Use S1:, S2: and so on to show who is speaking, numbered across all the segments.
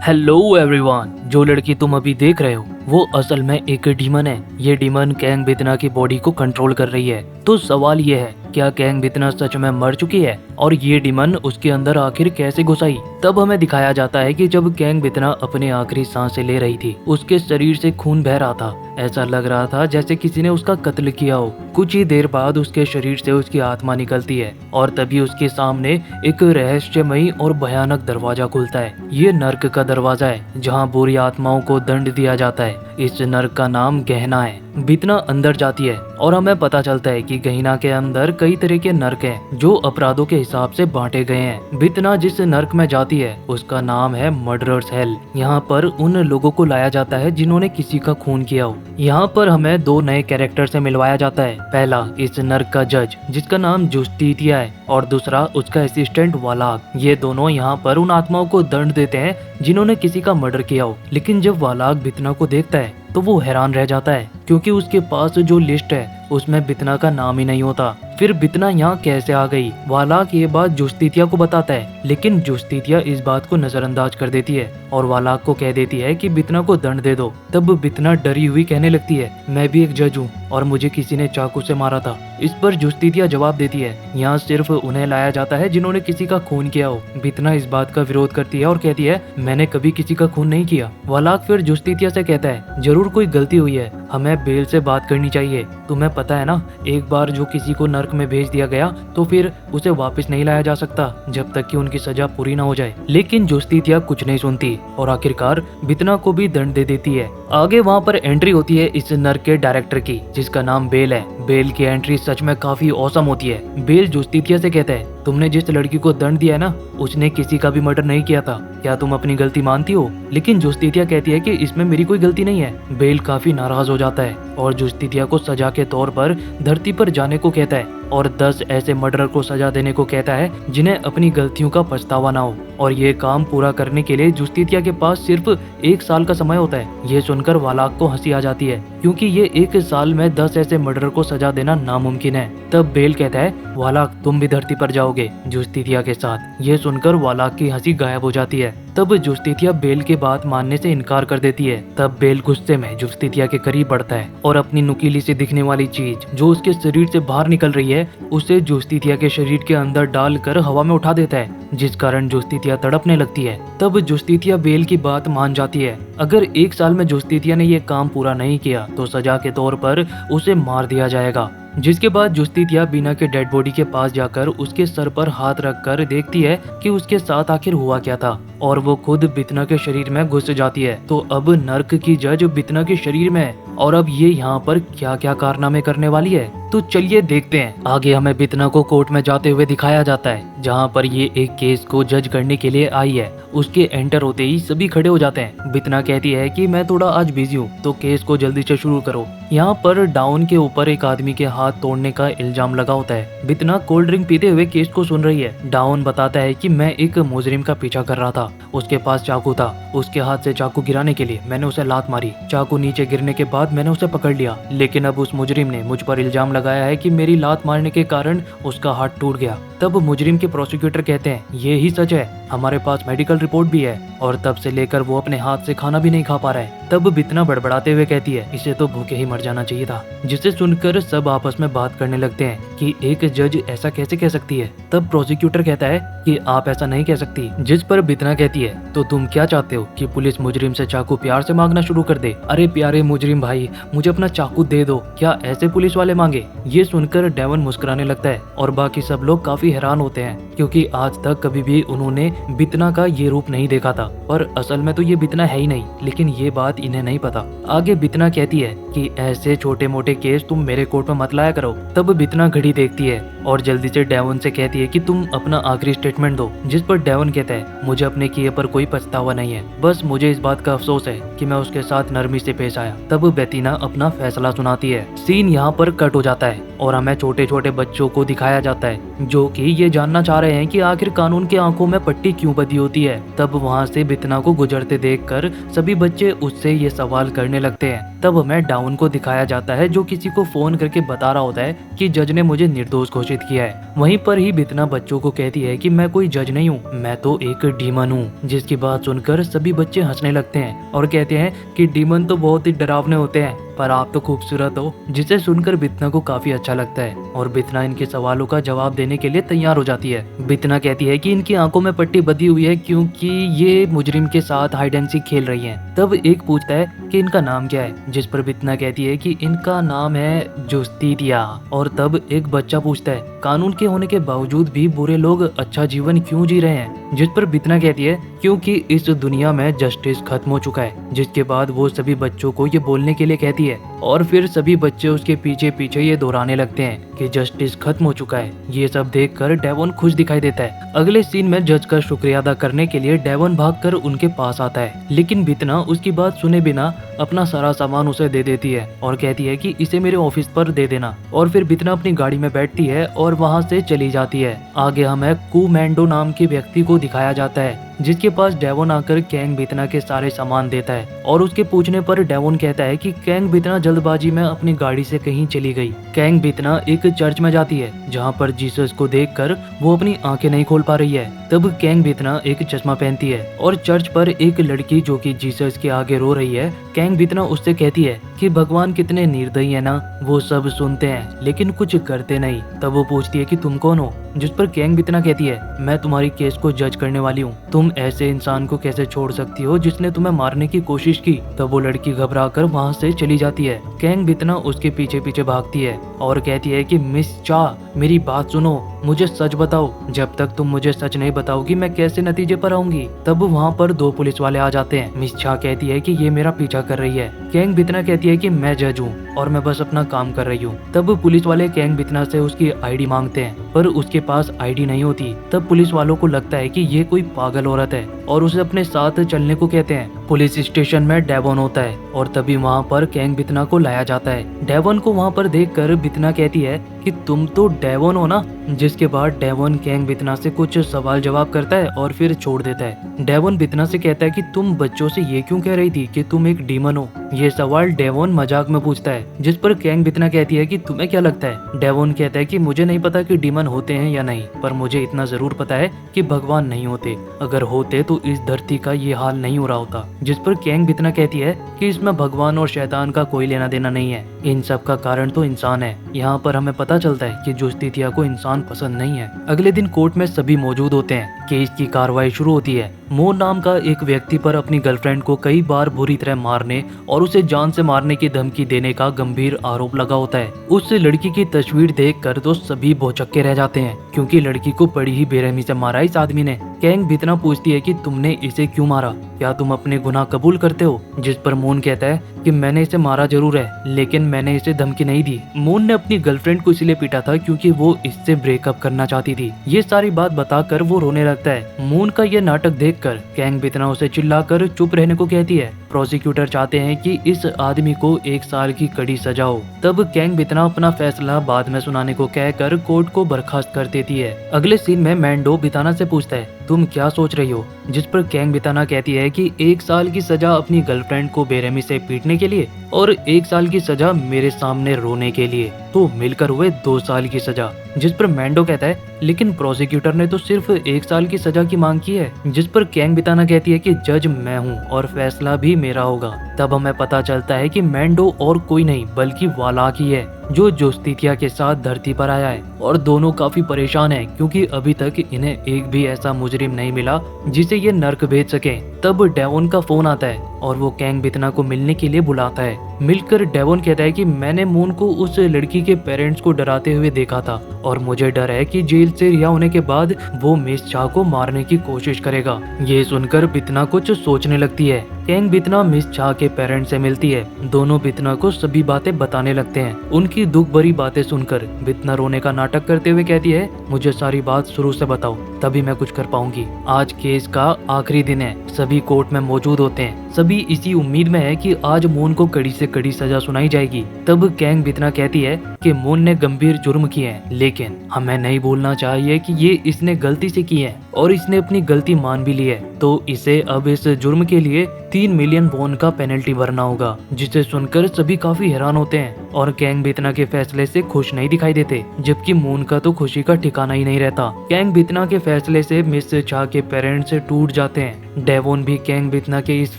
S1: Hello everyone. जो लड़की तुम अभी देख रहे हो वो असल में एक डीमन है। ये डीमन कैंग बितना की बॉडी को कंट्रोल कर रही है। तो सवाल ये है, क्या कैंग बितना सच में मर चुकी है और ये डीमन उसके अंदर आखिर कैसे घुस आई? तब हमें दिखाया जाता है कि जब कैंग बितना अपने आखिरी सांसें ले रही थी, उसके शरीर से खून बह रहा था। ऐसा लग रहा था जैसे किसी ने उसका कत्ल किया हो। कुछ ही देर बाद उसके शरीर से उसकी आत्मा निकलती है और तभी उसके सामने एक रहस्यमयी और भयानक दरवाजा खुलता है। ये नर्क का दरवाजा है जहाँ बुरी आत्माओं को दंड दिया जाता है। इस नर्क का नाम गहना है। बितना अंदर जाती है और हमें पता चलता है कि गहना के अंदर कई तरह के नर्क हैं जो अपराधों के हिसाब से बांटे गए हैं। बितना जिस नर्क में जाती है उसका नाम है मर्डरर्स हेल। यहाँ पर उन लोगों को लाया जाता है जिन्होंने किसी का खून किया हो। यहाँ पर हमें दो नए कैरेक्टर से मिलवाया जाता है। पहला इस नर्क का जज जिसका नाम जुस्तीतिया है और दूसरा उसका असिस्टेंट वालाक। ये दोनों यहाँ पर उन आत्माओं को दंड देते हैं जिन्होंने किसी का मर्डर किया हो। लेकिन जब वालाक बितना को देखता है तो वो हैरान रह जाता है क्योंकि उसके पास जो लिस्ट है उसमें बितना का नाम ही नहीं होता। फिर बितना यहाँ कैसे आ गई? वालाक ये बात जुस्तीतिया को बताता है, लेकिन जुस्तीतिया इस बात को नजरअंदाज कर देती है और वालाक को कह देती है कि बितना को दंड दे दो। तब बितना डरी हुई कहने लगती है, मैं भी एक जज हूँ और मुझे किसी ने चाकू से मारा था। इस पर जुस्तीतिया जवाब देती है, यहाँ सिर्फ उन्हें लाया जाता है जिन्होंने किसी का खून किया हो। बितना इस बात का विरोध करती है और कहती है, मैंने कभी किसी का खून नहीं किया। वालाक फिर जुस्तीतिया से कहता है, जरूर कोई गलती हुई है, हमें बेल से बात करनी चाहिए। तुम्हें पता है ना, एक बार जो किसी को नर्क में भेज दिया गया तो फिर उसे वापस नहीं लाया जा सकता जब तक कि उनकी सजा पूरी ना हो जाए। लेकिन जुस्तीतिया कुछ नहीं सुनती और आखिरकार बितना को भी दंड दे देती है। आगे वहाँ पर एंट्री होती है इस नर्क के डायरेक्टर की जिसका नाम बेल है। बेल की एंट्री सच में काफी औसम होती है। बेल जुस्तीतिया से कहता है, तुमने जिस लड़की को दंड दिया है ना, उसने किसी का भी मर्डर नहीं किया था। क्या तुम अपनी गलती मानती हो? लेकिन जुस्तीतिया कहती है कि इसमें मेरी कोई गलती नहीं है। बेल काफी नाराज हो जाता है और जुस्तीतिया को सजा के तौर पर धरती पर जाने को कहता है और 10 ऐसे मर्डरर को सजा देने को कहता है जिन्हें अपनी गलतियों का पछतावा ना हो। और ये काम पूरा करने के लिए जुस्तीतिया के पास सिर्फ 1 साल का समय होता है। ये सुनकर वालाक को हंसी आ जाती है क्योंकि ये 1 साल में 10 ऐसे मर्डरर को सजा देना नामुमकिन है। तब बेल कहता है, वालाक तुम भी धरती पर जाओगे जुस्तीतिया के साथ। ये सुनकर वालाक की हंसी गायब हो जाती है। तब जुस्तीतिया बेल की बात मानने से इनकार कर देती है। तब बेल गुस्से में जुस्तीतिया के करीब बढ़ता है और अपनी नुकीली से दिखने वाली चीज जो उसके शरीर से बाहर निकल रही है उसे जुस्तीतिया के शरीर के अंदर डालकर हवा में उठा देता है, जिस कारण जुस्तीतिया तड़पने लगती है। तब जुस्तीतिया बेल की बात मान जाती है। अगर 1 साल में जुस्तीतिया ने ये काम पूरा नहीं किया तो सजा के तौर पर उसे मार दिया जाएगा। जिसके बाद जुस्तीतिया बीना के डेड बॉडी के पास जाकर उसके सर पर हाथ रखकर देखती है कि उसके साथ आखिर हुआ क्या था और वो खुद बितना के शरीर में घुस जाती है। तो अब नर्क की जज बितना के शरीर में है और अब ये यहाँ पर क्या क्या कारनामे करने वाली है, तो चलिए देखते हैं। आगे हमें बितना को कोर्ट में जाते हुए दिखाया जाता है जहाँ पर ये एक केस को जज करने के लिए आई है। उसके एंटर होते ही सभी खड़े हो जाते हैं। बितना कहती है कि मैं थोड़ा आज बिजी हूँ तो केस को जल्दी से शुरू करो। यहाँ पर डाउन के ऊपर एक आदमी के हाथ तोड़ने का इल्जाम लगा होता है। बितना कोल्ड ड्रिंक पीते हुए केस को सुन रही है। डाउन बताता है कि मैं एक मुजरिम का पीछा कर रहा था, उसके पास चाकू था, उसके हाथ से चाकू गिराने के लिए मैंने उसे लात मारी। चाकू नीचे गिरने के बाद मैंने उसे पकड़ लिया, लेकिन अब उस मुजरिम ने मुझ पर इल्जाम लगाया है कि मेरी लात मारने के कारण उसका हाथ टूट गया। तब मुजरिम के प्रोसिक्यूटर कहते हैं, ये ही सच है, हमारे पास मेडिकल रिपोर्ट भी है और तब से लेकर वो अपने हाथ से खाना भी नहीं खा पा रहा है। तब बितना बड़बड़ाते हुए कहती है, इसे तो भूखे ही मर जाना चाहिए था। जिसे सुनकर सब आपस में बात करने लगते हैं कि एक जज ऐसा कैसे कह सकती है। तब प्रोसिक्यूटर कहता है कि आप ऐसा नहीं कह सकती। जिस पर बितना कहती है, तो तुम क्या चाहते हो कि पुलिस मुजरिम से चाकू प्यार से मांगना शुरू कर दे? अरे प्यारे मुजरिम भाई, मुझे अपना चाकू दे दो, क्या ऐसे पुलिस वाले मांगे? ये सुनकर डेवन मुस्कुराने लगता है और बाकी सब लोग काफी हैरान होते हैं क्योंकि आज तक कभी भी उन्होंने बितना का ये रूप नहीं देखा था और असल में तो ये बितना है ही नहीं, लेकिन ये बात इन्हें नहीं पता। आगे बितना कहती है कि ऐसे छोटे मोटे केस तुम मेरे कोर्ट में मत लाया करो। तब बितना घड़ी देखती है और जल्दी से डेवन से कहती है कि तुम अपना आखिरी स्टेटमेंट दो। जिस पर डेवन कहता है, मुझे अपने किए पर कोई पछतावा नहीं है, बस मुझे इस बात का अफसोस है कि मैं उसके साथ नरमी से पेश आया। तब बेतीना अपना फैसला सुनाती है। सीन यहाँ पर कट हो जाता है और हमें छोटे छोटे बच्चों को दिखाया जाता है जो कि ये जानना चाह रहे हैं कि आखिर कानून की आंखों में पट्टी क्यों बंधी होती है। तब वहाँ से बितना को गुजरते देखकर सभी बच्चे उससे से ये सवाल करने लगते हैं। तब हमें डाउन को दिखाया जाता है जो किसी को फोन करके बता रहा होता है कि जज ने मुझे निर्दोष घोषित किया है। वहीं पर ही बितना बच्चों को कहती है कि मैं कोई जज नहीं हूँ, मैं तो एक डीमन हूँ। जिसकी बात सुनकर सभी बच्चे हंसने लगते हैं और कहते हैं कि डीमन तो बहुत ही डरावने होते हैं, पर आप तो खूबसूरत हो। जिसे सुनकर बितना को काफी अच्छा लगता है और बितना इनके सवालों का जवाब देने के लिए तैयार हो जाती है। बितना कहती है कि इनकी आंखों में पट्टी बंधी हुई है क्योंकि ये मुजरिम के साथ हाइड एंड सीक खेल रही हैं। तब एक पूछता है कि इनका नाम क्या है, जिस पर बितना कहती है कि इनका नाम है जुस्तीतिया। और तब एक बच्चा पूछता है कानून के होने के बावजूद भी बुरे लोग अच्छा जीवन क्यों जी रहे हैं, जिस पर बितना कहती है क्योंकि इस दुनिया में जस्टिस खत्म हो चुका है। जिसके बाद वो सभी बच्चों को ये बोलने के लिए कहती है और फिर सभी बच्चे उसके पीछे पीछे ये दोहराने लगते हैं कि जस्टिस खत्म हो चुका है। ये सब देखकर डेवॉन खुश दिखाई देता है। अगले सीन में जज का शुक्रिया अदा करने के लिए डेवॉन भागकर उनके पास आता है, लेकिन बितना उसकी बात सुने बिना अपना सारा सामान उसे दे देती है और कहती है कि इसे मेरे ऑफिस पर दे देना। और फिर बितना अपनी गाड़ी में बैठती है और वहाँ से चली जाती है। आगे हमें कुमैंडो नाम के व्यक्ति को दिखाया जाता है जिसके पास डेवॉन आकर कैंग बितना के सारे सामान देता है और उसके पूछने पर डेवॉन कहता है कि कैंग बितना जल्दबाजी में अपनी गाड़ी से कहीं चली गई। कैंग बितना एक चर्च में जाती है जहाँ पर जीसस को देखकर वो अपनी आंखें नहीं खोल पा रही है। तब कैंग बितना एक चश्मा पहनती है और चर्च पर एक लड़की जो कि जीसस के आगे रो रही है, कैंग बितना उससे कहती है कि भगवान कितने निर्दयी है ना, वो सब सुनते हैं लेकिन कुछ करते नहीं। तब वो पूछती है कि तुम कौन हो, जिस पर कैंग बितना कहती है मैं तुम्हारी केस को जज करने वाली हूँ, तुम ऐसे इंसान को कैसे छोड़ सकती हो जिसने तुम्हें मारने की कोशिश की। तब वो लड़की घबराकर वहाँ से चली जाती है। कैंग बितना उसके पीछे पीछे भागती है और कहती है कि मिस चा मेरी बात सुनो, मुझे सच बताओ, जब तक तुम मुझे सच नहीं बताओगी मैं कैसे नतीजे पर आऊंगी। तब वहाँ पर दो पुलिस वाले आ जाते हैं। मिस चा कहती है कि ये मेरा पीछा कर रही है। कैंग बितना कहती है कि मैं जज हूँ और मैं बस अपना काम कर रही हूँ। तब पुलिस वाले कैंग बितना से उसकी आईडी मांगते हैं पर उसके पास आईडी नहीं होती। तब पुलिस वालों को लगता है कि ये कोई पागल औरत है और उसे अपने साथ चलने को कहते हैं। पुलिस स्टेशन में डेवॉन होता है और तभी वहाँ पर कैंग बितना को लाया जाता है। डेवॉन को वहाँ पर देखकर बितना कहती है कि तुम तो डेवॉन हो ना। जिसके बाद डेवॉन कैंग बितना से कुछ सवाल जवाब करता है और फिर छोड़ देता है। डेवॉन बितना से कहता है कि तुम बच्चों से ये क्यों कह रही थी कि तुम एक डीमन हो। ये सवाल डेवॉन मजाक में पूछता है, जिस पर कैंग बितना कहती है कि तुम्हें क्या लगता है। डेवॉन कहता है कि मुझे नहीं पता कि डीमन होते हैं या नहीं, पर मुझे इतना जरूर पता है कि भगवान नहीं होते, अगर होते तो इस धरती का ये हाल नहीं हो रहा होता। जिस पर कैंग बितना कहती है कि इसमें भगवान और शैतान का कोई लेना देना नहीं है, इन सब का कारण तो इंसान है। यहाँ पर हमें पता चलता है कि जुस्तीतिया को इंसान पसंद नहीं है। अगले दिन कोर्ट में सभी मौजूद होते हैं। केस की कार्रवाई शुरू होती है। मोन नाम का एक व्यक्ति पर अपनी गर्लफ्रेंड को कई बार बुरी तरह मारने और उसे जान से मारने की धमकी देने का गंभीर आरोप लगा होता है। उस लड़की की तस्वीर देखकर तो सभी भौचक्के रह जाते हैं क्योंकि लड़की को बड़ी ही बेरहमी से मारा इस आदमी ने। कैंग बितना पूछती है कि तुमने इसे क्यों मारा, क्या तुम अपने गुनाह कबूल करते हो। जिस पर मून कहता है कि मैंने इसे मारा जरूर है लेकिन मैंने इसे धमकी नहीं दी। मून ने अपनी गर्लफ्रेंड को इसलिए पीटा था क्योंकि वो इससे ब्रेकअप करना चाहती थी। ये सारी बात बताकर वो रोने लगता है। मून का ये नाटक देखकर कैंग बितना उसे चिल्लाकर चुप रहने को कहती है। प्रोसिक्यूटर चाहते हैं कि इस आदमी को 1 साल की कड़ी सजा हो। तब कैंग बितना अपना फैसला बाद में सुनाने को कहकर कोर्ट को बर्खास्त कर देती है। अगले सीन में मैंडो बिताना से पूछता है तुम क्या सोच रही हो, जिस पर कैंग बिताना कहती है कि 1 साल की सजा अपनी गर्लफ्रेंड को बेरहमी से पीटने के लिए और 1 साल की सजा मेरे सामने रोने के लिए, तो मिलकर हुए 2 साल की सजा। जिस पर मैंडो कहता है लेकिन प्रोसिक्यूटर ने तो सिर्फ 1 साल की सजा की मांग की है। जिस पर कैंग बिताना कहती है कि जज मैं हूँ और फैसला भी मेरा होगा। तब हमें पता चलता है कि मैंडो और कोई नहीं बल्कि वालाक ही है जो जुस्तीतिया के साथ धरती पर आया है और दोनों काफी परेशान हैं क्योंकि अभी तक इन्हें एक भी ऐसा मुजरिम नहीं मिला जिसे ये नर्क भेज सके। तब डेवॉन का फोन आता है और वो कैंग बितना को मिलने के लिए बुलाता है। मिलकर डेवॉन कहता है कि मैंने मून को उस लड़की के पेरेंट्स को डराते हुए देखा था और मुझे डर है कि जेल से रिहा होने के बाद वो मिस चा को मारने की कोशिश करेगा। ये सुनकर बितना कुछ सोचने लगती है। कैंग बितना मिस चा के पेरेंट्स से मिलती है। दोनों बितना को सभी बातें बताने लगते हैं। उनकी दुख भरी बातें सुनकर बितना रोने का नाटक करते हुए कहती है मुझे सारी बात शुरू से बताओ तभी मैं कुछ कर पाऊंगी। आज केस का आखिरी दिन है, सभी कोर्ट में मौजूद होते हैं। सभी इसी उम्मीद में है कि आज मून को कड़ी से कड़ी सजा सुनाई जाएगी। तब कैंग बितना कहती है कि मून ने गंभीर जुर्म किए हैं लेकिन हमें नहीं भूलना चाहिए कि ये इसने गलती से की है और इसने अपनी गलती मान भी ली है, तो इसे अब इस जुर्म के लिए 3 मिलियन वॉन का पेनल्टी भरना होगा, जिसे सुनकर सभी काफी हैरान होते हैं और कैंग बितना के फैसले से खुश नहीं दिखाई देते, जबकि मून का तो खुशी का ठिकाना ही नहीं रहता। कैंग बितना के फैसले से मिस चा के पेरेंट्स टूट जाते हैं। डेवोन भी कैंग बितना के इस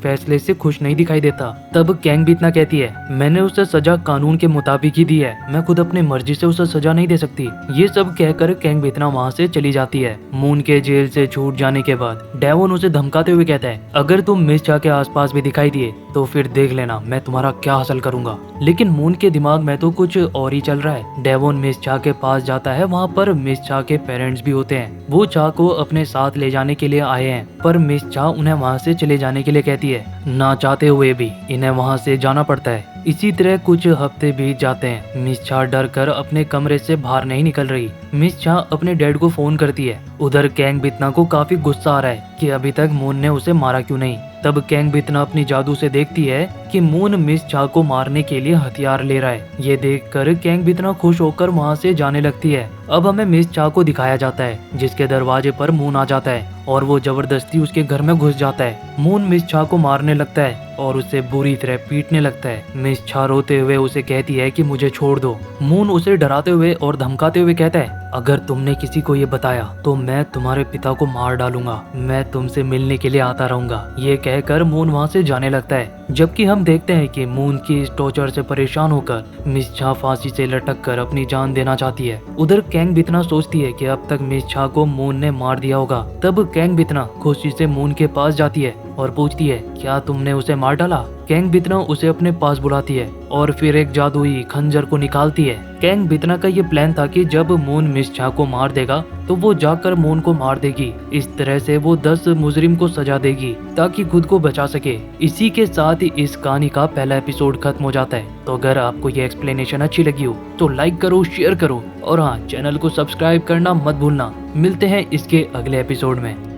S1: फैसले से खुश नहीं दिखाई देता। तब कैंग बितना कहती है, मैंने उसे सजा कानून के मुताबिक ही दी है, मैं खुद अपनी मर्जी से उसे सजा नहीं दे सकती। ये सब कहकर कैंग बितना वहाँ से चली जाती है। मून के जेल से छूट जाने के बाद डेवोन उसे धमकाते हुए कहता है, अगर तुम मिस चा के आसपास भी दिखाई दिए तो फिर देख लेना मैं तुम्हारा क्या हासिल करूंगा। लेकिन मून के दिमाग में तो कुछ और ही चल रहा है। डेवोन मिस चा के पास जाता है, वहाँ पर मिस चा के पेरेंट्स भी होते हैं। वो चा को अपने साथ ले जाने के लिए आए हैं, पर मिस चा उन्हें वहाँ से चले जाने के लिए कहती है। ना चाहते हुए भी इन्हें वहाँ से जाना पड़ता है। इसी तरह कुछ हफ्ते बीत जाते हैं। मिस चा डर कर अपने कमरे से बाहर नहीं निकल रही। मिस चा अपने डैड को फोन करती है। उधर कैंग बितना को काफी गुस्सा आ रहा है कि अभी तक मून ने उसे मारा क्यों नहीं। तब कैंग बितना अपनी जादू से देखती है कि मून मिस चा को मारने के लिए हथियार ले रहा है। ये देखकर कैंग बितना खुश होकर वहाँ से जाने लगती है। अब हमें मिस चा को दिखाया जाता है, जिसके दरवाजे पर मून आ जाता है और वो जबरदस्ती उसके घर में घुस जाता है। मून मिस चा को मारने लगता है और उसे बुरी तरह पीटने लगता है। मिस चा रोते हुए उसे कहती है कि मुझे छोड़ दो। मून उसे डराते हुए और धमकाते हुए कहता है, अगर तुमने किसी को ये बताया तो मैं तुम्हारे पिता को मार डालूंगा, मैं तुमसे मिलने के लिए आता रहूंगा। ये कहकर मून वहाँ से जाने लगता है। जबकि हम देखते हैं कि मून की इस टॉर्चर से परेशान होकर मिस चा फांसी से लटक कर अपनी जान देना चाहती है। उधर कैंग बितना सोचती है कि अब तक मिस चा को मून ने मार दिया होगा। तब कैंग बितना खुशी से मून के पास जाती है और पूछती है, क्या तुमने उसे मार डाला? कैंग बितना उसे अपने पास बुलाती है और फिर एक जादुई खंजर को निकालती है। कैंग बितना का ये प्लान था कि जब मून मिस चा को मार देगा तो वो जाकर मून को मार देगी। इस तरह से वो 10 मुजरिम को सजा देगी ताकि खुद को बचा सके। इसी के साथ ही इस कहानी का पहला एपिसोड खत्म हो जाता है। तो अगर आपको ये एक्सप्लेनेशन अच्छी लगी हो तो लाइक करो, शेयर करो और हाँ, चैनल को सब्सक्राइब करना मत भूलना। मिलते हैं इसके अगले एपिसोड में।